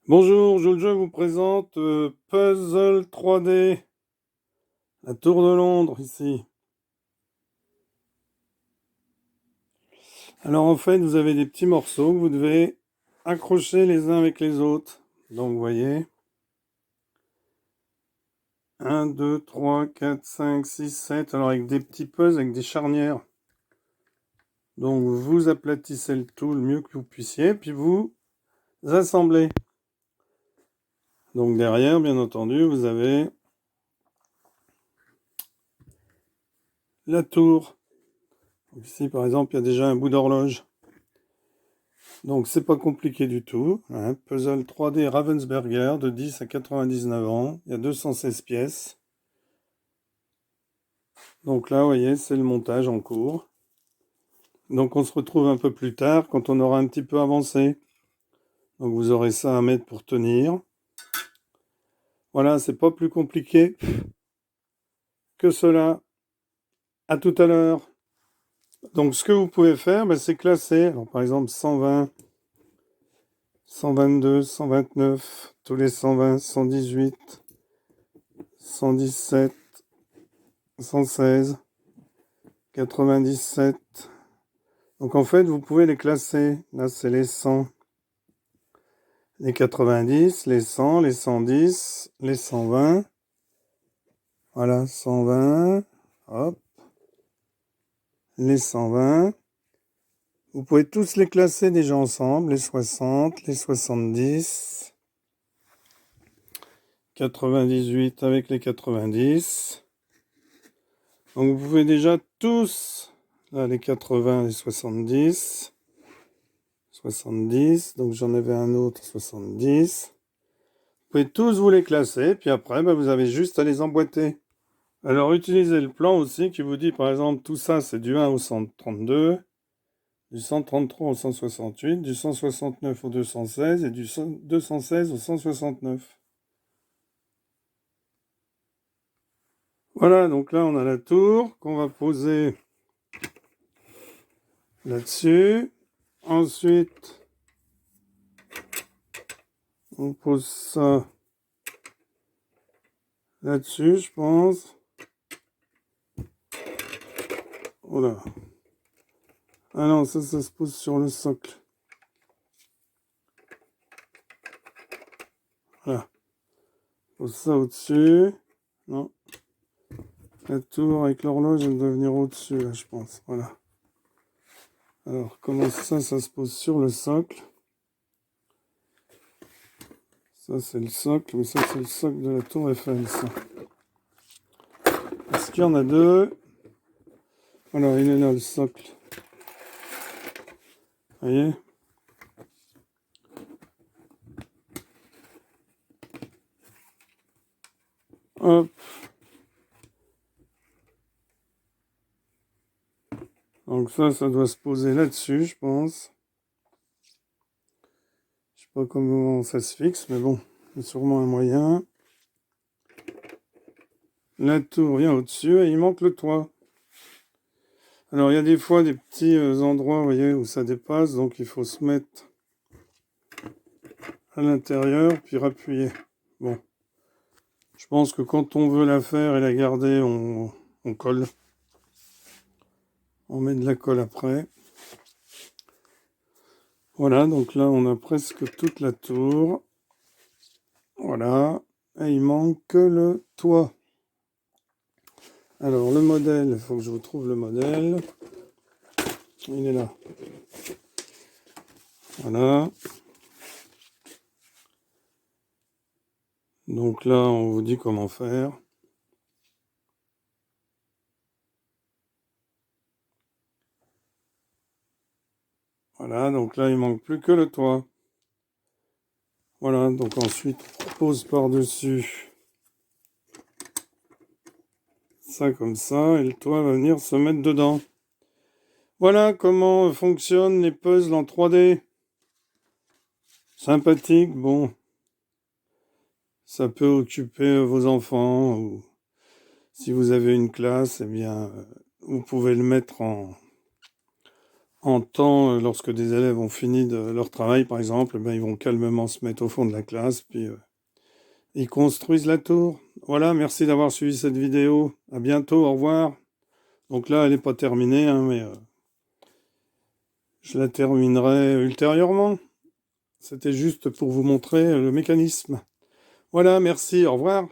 Bonjour, Jojo vous présente Puzzle 3D, la Tour de Londres ici. Alors en fait, vous avez des petits morceaux que vous devez accrocher les uns avec les autres. Donc vous voyez, 1, 2, 3, 4, 5, 6, 7, alors avec des petits puzzles, avec des charnières. Donc vous aplatissez le tout le mieux que vous puissiez, puis vous assemblez. Donc derrière, bien entendu, vous avez la tour. Donc ici par exemple, il y a déjà un bout d'horloge. Donc c'est pas compliqué du tout, hein. Puzzle 3D Ravensburger de 10 à 99 ans, il y a 216 pièces. Donc là, vous voyez, c'est le montage en cours. Donc on se retrouve un peu plus tard quand on aura un petit peu avancé. Donc vous aurez ça à mettre pour tenir. Voilà, c'est pas plus compliqué que cela. À tout à l'heure. Donc ce que vous pouvez faire, c'est classer. Alors par exemple 120, 122, 129, tous les 120, 118, 117, 116, 97. Donc en fait, vous pouvez les classer. Là, c'est les 100, les 90, les 100, les 110, les 120. Voilà, 120. Hop. Les 120. Vous pouvez tous les classer déjà ensemble. Les 60, les 70. 98 avec les 90. Donc vous pouvez déjà tous, là les 80, les 70. 70, donc j'en avais un autre, 70. Vous pouvez tous vous les classer, puis après, vous avez juste à les emboîter. Alors utilisez le plan aussi qui vous dit, par exemple, tout ça c'est du 1 au 132, du 133 au 168, du 169 au 216 et du 216 au 169. Voilà, donc là on a la tour qu'on va poser là-dessus. Ensuite, on pose ça là-dessus, je pense. Voilà. Ah non, ça se pose sur le socle. Voilà. Pose ça au-dessus. Non. La tour avec l'horloge, elle doit venir au-dessus, là, je pense. Voilà. Alors, comment ça se pose sur le socle. Ça, c'est le socle, mais ça, c'est le socle de la tour Eiffel, ça. Est-ce qu'il y en a deux? Alors, il est là, le socle. Vous voyez? Hop. Donc ça doit se poser là-dessus, je pense. Je sais pas comment ça se fixe, mais bon, il y a sûrement un moyen. La tour vient au-dessus et il manque le toit. Alors il y a des fois des petits endroits, vous voyez, où ça dépasse, donc il faut se mettre à l'intérieur puis appuyer. Bon, je pense que quand on veut la faire et la garder, on colle. On met de la colle après. Voilà, donc là on a presque toute la tour. Voilà, et il manque que le toit. Alors le modèle, il faut que je vous trouve le modèle. Il est là. Voilà. Donc là, on vous dit comment faire. Voilà, donc là, il manque plus que le toit. Voilà, donc ensuite, on pose par-dessus ça comme ça, et le toit va venir se mettre dedans. Voilà comment fonctionnent les puzzles en 3D. Sympathique, bon. Ça peut occuper vos enfants, ou si vous avez une classe, eh bien, vous pouvez le mettre en temps, lorsque des élèves ont fini de leur travail, par exemple, ben, ils vont calmement se mettre au fond de la classe, puis ils construisent la tour. Voilà, merci d'avoir suivi cette vidéo. À bientôt, au revoir. Donc là, elle n'est pas terminée, hein, mais je la terminerai ultérieurement. C'était juste pour vous montrer le mécanisme. Voilà, merci, au revoir.